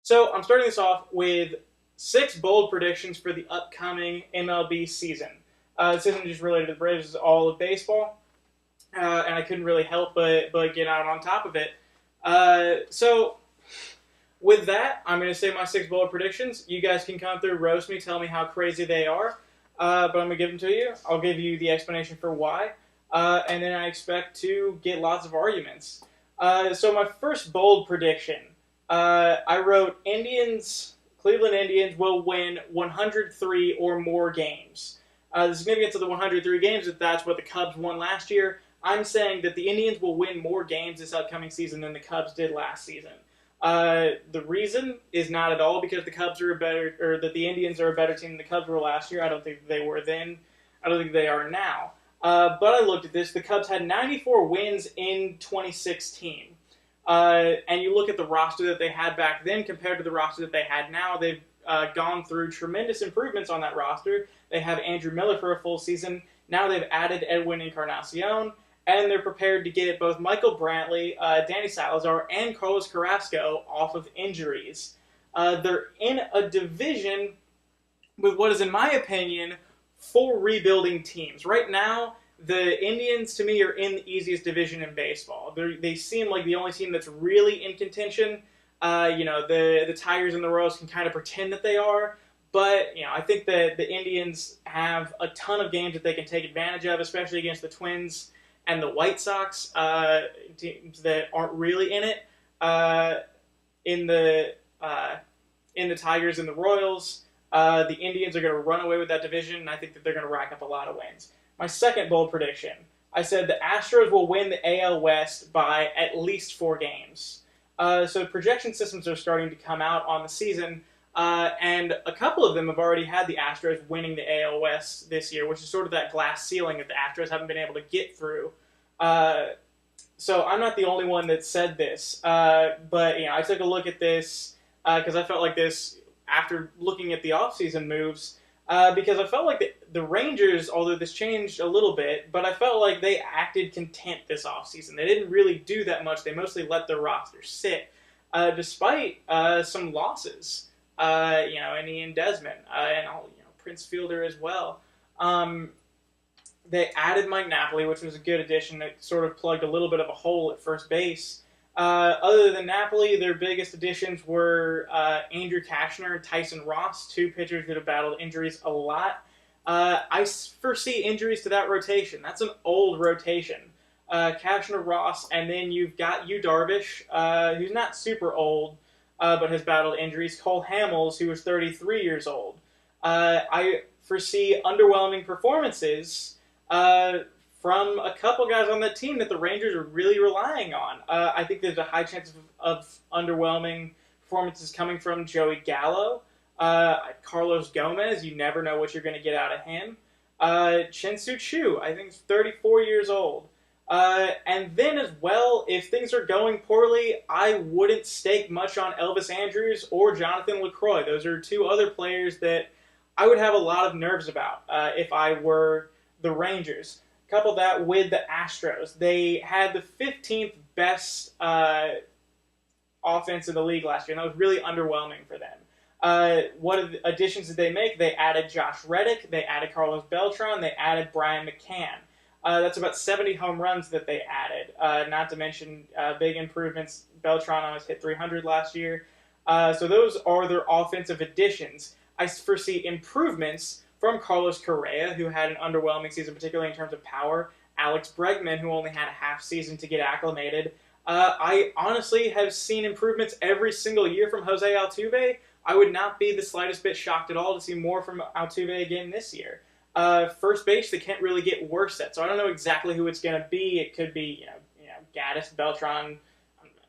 So I'm starting this off with 6 bold predictions for the upcoming MLB season. This isn't just related to the Braves; it's all of baseball, and I couldn't really help but get out on top of it. So with that, I'm going to say my 6 bold predictions. You guys can come through, roast me, tell me how crazy they are, but I'm going to give them to you. I'll give you the explanation for why, and then I expect to get lots of arguments. So my first bold prediction. I wrote Cleveland Indians will win 103 or more games. The significance of the 103 games is that's what the Cubs won last year. I'm saying that the Indians will win more games this upcoming season than the Cubs did last season. The reason is not at all because the Cubs are that the Indians are a better team than the Cubs were last year. I don't think they were then. I don't think they are now. But I looked at this. The Cubs had 94 wins in 2016. And you look at the roster that they had back then compared to the roster that they had now, they've gone through tremendous improvements on that roster. They have Andrew Miller for a full season. Now they've added Edwin Encarnacion, and they're prepared to get both Michael Brantley, Danny Salazar, and Carlos Carrasco off of injuries. They're in a division with what is, in my opinion, 4 rebuilding teams. Right now, the Indians, to me, are in the easiest division in baseball. They seem like the only team that's really in contention. The Tigers and the Royals can kind of pretend that they are. But, I think that the Indians have a ton of games that they can take advantage of, especially against the Twins and the White Sox, teams that aren't really in it. In the Tigers and the Royals, the Indians are going to run away with that division, and I think that they're going to rack up a lot of wins. My second bold prediction, I said the Astros will win the AL West by at least 4 games. So projection systems are starting to come out on the season, and a couple of them have already had the Astros winning the AL West this year, which is sort of that glass ceiling that the Astros haven't been able to get through. So I'm not the only one that said this, but I took a look at this because I felt like this after looking at the offseason moves. Because I felt like the Rangers, although this changed a little bit, but I felt like they acted content this offseason. They didn't really do that much. They mostly let their roster sit, despite some losses. And Ian Desmond, and Prince Fielder as well. They added Mike Napoli, which was a good addition. That sort of plugged a little bit of a hole at first base. Other than Napoli, their biggest additions were Andrew Cashner and Tyson Ross, 2 pitchers that have battled injuries a lot. I foresee injuries to that rotation. That's an old rotation. Cashner, Ross, and then you've got Yu Darvish, who's not super old, but has battled injuries. Cole Hamels, who was 33 years old. I foresee underwhelming performances from a couple guys on that team that the Rangers are really relying on. I think there's a high chance of underwhelming performances coming from Joey Gallo, Carlos Gomez. You never know what you're going to get out of him. Chen-Su Chu, I think, is 34 years old. And then as well, if things are going poorly, I wouldn't stake much on Elvis Andrus or Jonathan LaCroix. Those are 2 other players that I would have a lot of nerves about if I were the Rangers. Couple that with the Astros. They had the 15th best offense in the league last year, and that was really underwhelming for them. What additions did they make? They added Josh Reddick, they added Carlos Beltran, they added Brian McCann. That's about 70 home runs that they added, not to mention big improvements. Beltran almost hit 300 last year. So those are their offensive additions. I foresee improvements from Carlos Correa, who had an underwhelming season, particularly in terms of power. Alex Bregman, who only had a half season to get acclimated. I honestly have seen improvements every single year from Jose Altuve. I would not be the slightest bit shocked at all to see more from Altuve again this year. First base, they can't really get worse at, so I don't know exactly who it's going to be. It could be, Gaddis, Beltran,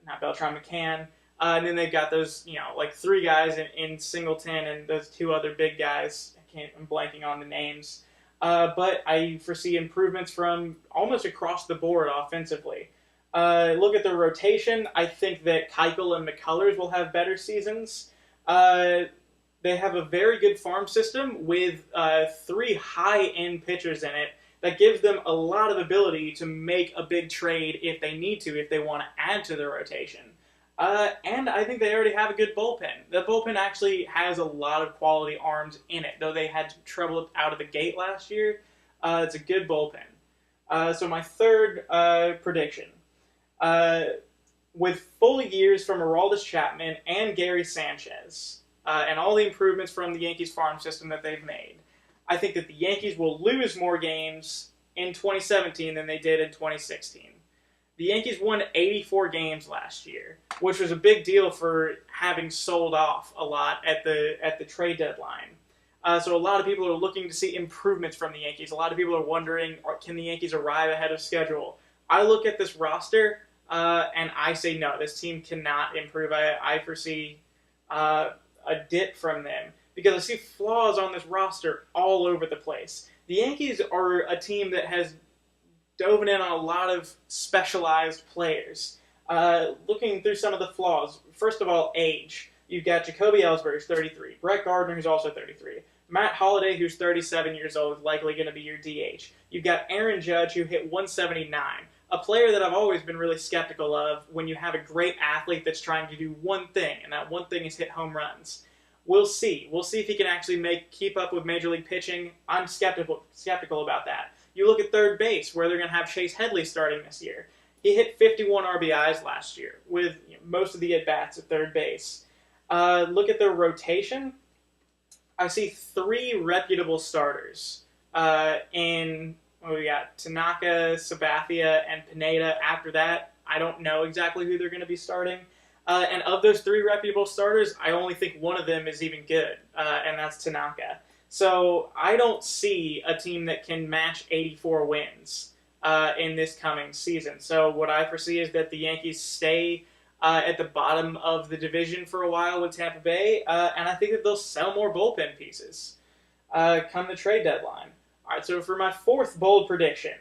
not Beltran, McCann. And then they've got those, 3 guys in Singleton and those 2 other big guys. I'm blanking on the names. But I foresee improvements from almost across the board offensively. Look at the rotation. I think that Keuchel and McCullers will have better seasons. They have a very good farm system with 3 high-end pitchers in it that gives them a lot of ability to make a big trade if they need to, if they want to add to their rotation. And I think they already have a good bullpen. The bullpen actually has a lot of quality arms in it, though they had trouble out of the gate last year. It's a good bullpen. So my third prediction. With full years from Aroldis Chapman and Gary Sanchez, and all the improvements from the Yankees farm system that they've made, I think that the Yankees will lose more games in 2017 than they did in 2016. The Yankees won 84 games last year, which was a big deal for having sold off a lot at the trade deadline. So a lot of people are looking to see improvements from the Yankees. A lot of people are wondering, can the Yankees arrive ahead of schedule? I look at this roster, and I say no, this team cannot improve. I foresee a dip from them because I see flaws on this roster all over the place. The Yankees are a team that has dove in on a lot of specialized players. Looking through some of the flaws, first of all, age. You've got Jacoby Ellsbury, who's 33. Brett Gardner, who's also 33. Matt Holliday, who's 37 years old, is likely going to be your DH. You've got Aaron Judge, who hit 179. A player that I've always been really skeptical of when you have a great athlete that's trying to do one thing, and that one thing is hit home runs. We'll see. We'll see if he can actually keep up with Major League pitching. I'm skeptical about that. You look at third base, where they're going to have Chase Headley starting this year. He hit 51 RBIs last year, with most of the at-bats at third base. Look at their rotation. I see three reputable starters we got Tanaka, Sabathia, and Pineda. After that, I don't know exactly who they're going to be starting. And of those three reputable starters, I only think one of them is even good, and that's Tanaka. So I don't see a team that can match 84 wins in this coming season. So what I foresee is that the Yankees stay at the bottom of the division for a while with Tampa Bay, and I think that they'll sell more bullpen pieces come the trade deadline. All right, so for my fourth bold prediction,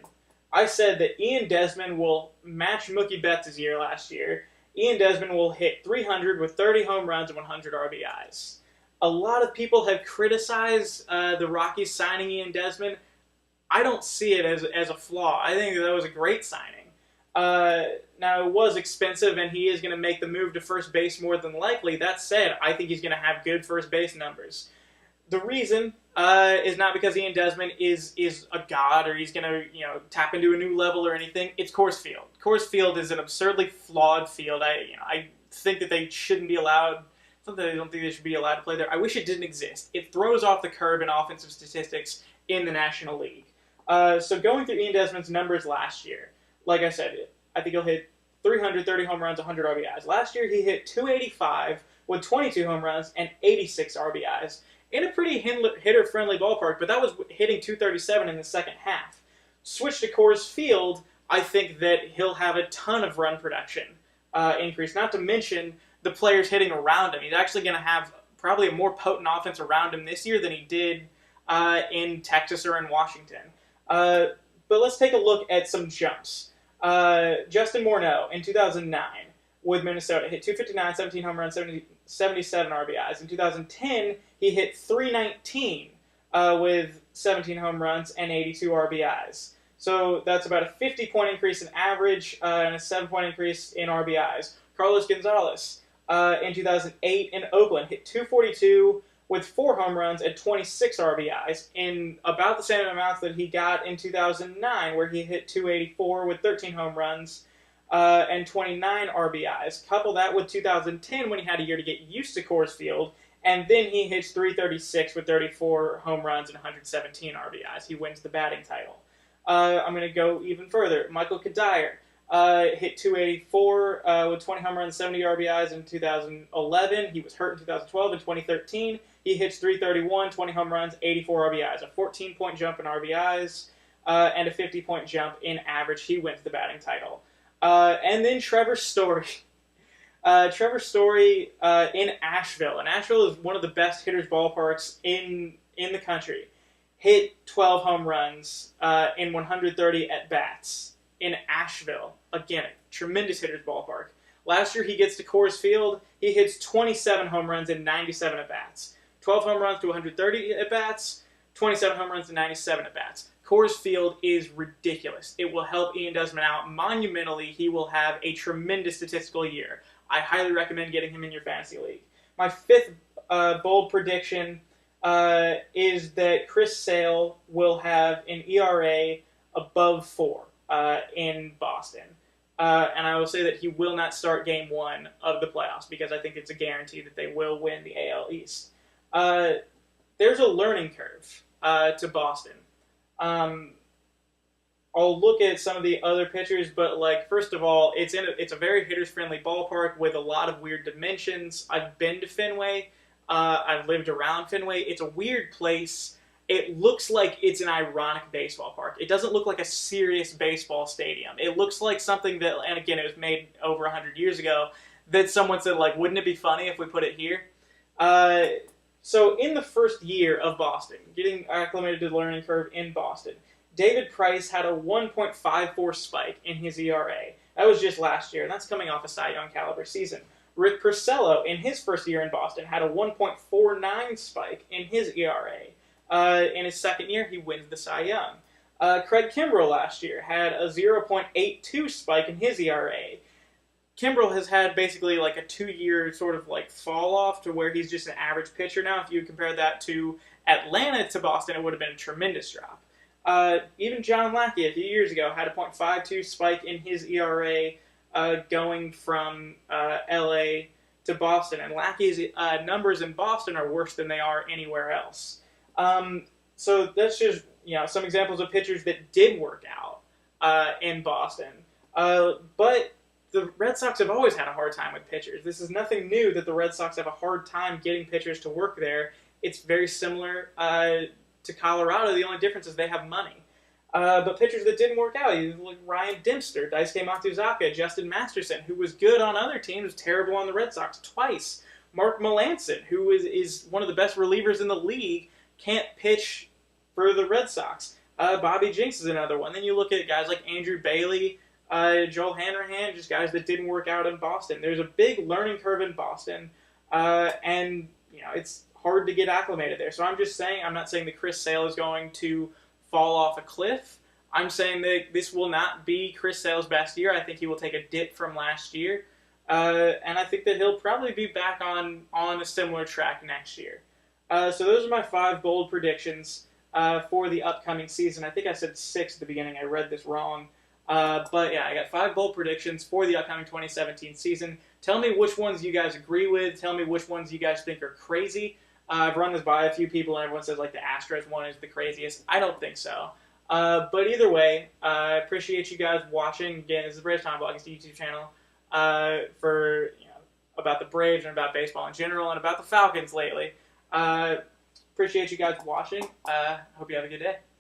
I said that Ian Desmond will match Mookie Betts' year last year. Ian Desmond will hit 300 with 30 home runs and 100 RBIs. A lot of people have criticized the Rockies signing Ian Desmond. I don't see it as a flaw. I think that was a great signing. Now, it was expensive, and he is going to make the move to first base more than likely. That said, I think he's going to have good first base numbers. The reason is not because Ian Desmond is a god or he's going to tap into a new level or anything. It's Coors Field. Coors Field is an absurdly flawed field. I think that they shouldn't be allowed. Something I don't think they should be allowed to play there. I wish it didn't exist. It throws off the curve in offensive statistics in the National League. So going through Ian Desmond's numbers last year, like I said, I think he'll hit 330 home runs, 100 RBIs. Last year he hit 285 with 22 home runs and 86 RBIs in a pretty hitter-friendly ballpark, but that was hitting 237 in the second half. Switch to Coors Field, I think that he'll have a ton of run production increase, not to mention the players hitting around him. He's actually going to have probably a more potent offense around him this year than he did in Texas or in Washington. But let's take a look at some jumps. Justin Morneau in 2009 with Minnesota hit 259, 17 home runs, 77 RBIs. In 2010, he hit 319 with 17 home runs and 82 RBIs. So that's about a 50-point increase in average and a 7-point increase in RBIs. Carlos Gonzalez in 2008 in Oakland hit 242 with 4 home runs and 26 RBIs in about the same amounts that he got in 2009, where he hit 284 with 13 home runs and 29 RBIs. Couple that with 2010 when he had a year to get used to Coors Field, and then he hits 336 with 34 home runs and 117 RBIs. He wins the batting title. I'm going to go even further. Michael Kadire hit 284 with 20 home runs, 70 RBIs in 2011. He was hurt in 2012. In 2013, he hits 331, 20 home runs, 84 RBIs. A 14-point jump in RBIs and a 50-point jump in average. He wins the batting title. And then Trevor Story. Trevor Story in Asheville. And Asheville is one of the best hitters ballparks in the country. Hit 12 home runs in 130 at-bats in Asheville. Again, a tremendous hitter's ballpark. Last year, he gets to Coors Field. He hits 27 home runs in 97 at-bats. 12 home runs to 130 at-bats, 27 home runs to 97 at-bats. Coors Field is ridiculous. It will help Ian Desmond out monumentally. He will have a tremendous statistical year. I highly recommend getting him in your fantasy league. My fifth bold prediction is that Chris Sale will have an ERA above 4 in Boston. And I will say that he will not start Game 1 of the playoffs because I think it's a guarantee that they will win the AL East. There's a learning curve to Boston. I'll look at some of the other pitchers, but first of all, it's a very hitters-friendly ballpark with a lot of weird dimensions. I've been to Fenway. I've lived around Fenway. It's a weird place. It looks like it's an ironic baseball park. It doesn't look like a serious baseball stadium. It looks like something that, and again, it was made over 100 years ago, that someone said, wouldn't it be funny if we put it here? So in the first year of Boston, getting acclimated to the learning curve in Boston, David Price had a 1.54 spike in his ERA. That was just last year, and that's coming off a Cy Young caliber season. Rick Porcello, in his first year in Boston, had a 1.49 spike in his ERA. In his second year, he wins the Cy Young. Craig Kimbrell last year had a 0.82 spike in his ERA. Kimbrell has had basically a 2-year sort of fall off to where he's just an average pitcher now. If you compare that to Atlanta to Boston, it would have been a tremendous drop. Even John Lackey a few years ago had a .52 spike in his ERA going from LA to Boston. And Lackey's numbers in Boston are worse than they are anywhere else. So that's just some examples of pitchers that did work out in Boston. But the Red Sox have always had a hard time with pitchers. This is nothing new that the Red Sox have a hard time getting pitchers to work there. It's very similar to Colorado. The only difference is they have money. But pitchers that didn't work out, like Ryan Dempster, Daisuke Matsuzaka, Justin Masterson, who was good on other teams, was terrible on the Red Sox twice. Mark Melancon, who is one of the best relievers in the league, can't pitch for the Red Sox. Bobby Jenks is another one. Then you look at guys like Andrew Bailey, Joel Hanrahan, just guys that didn't work out in Boston. There's a big learning curve in Boston, and it's hard to get acclimated there. So I'm just saying, I'm not saying that Chris Sale is going to fall off a cliff. I'm saying that this will not be Chris Sale's best year. I think he will take a dip from last year, and I think that he'll probably be back on a similar track next year. So those are my 5 bold predictions for the upcoming season. I think I said 6 at the beginning. I read this wrong. But yeah, I got 5 bold predictions for the upcoming 2017 season. Tell me which ones you guys agree with. Tell me which ones you guys think are crazy. I've run this by a few people, and everyone says the Astros one is the craziest. I don't think so. But either way, I appreciate you guys watching. Again, this is the Braves TomaBlog. It's the YouTube channel for about the Braves and about baseball in general and about the Falcons lately. Appreciate you guys watching. Hope you have a good day.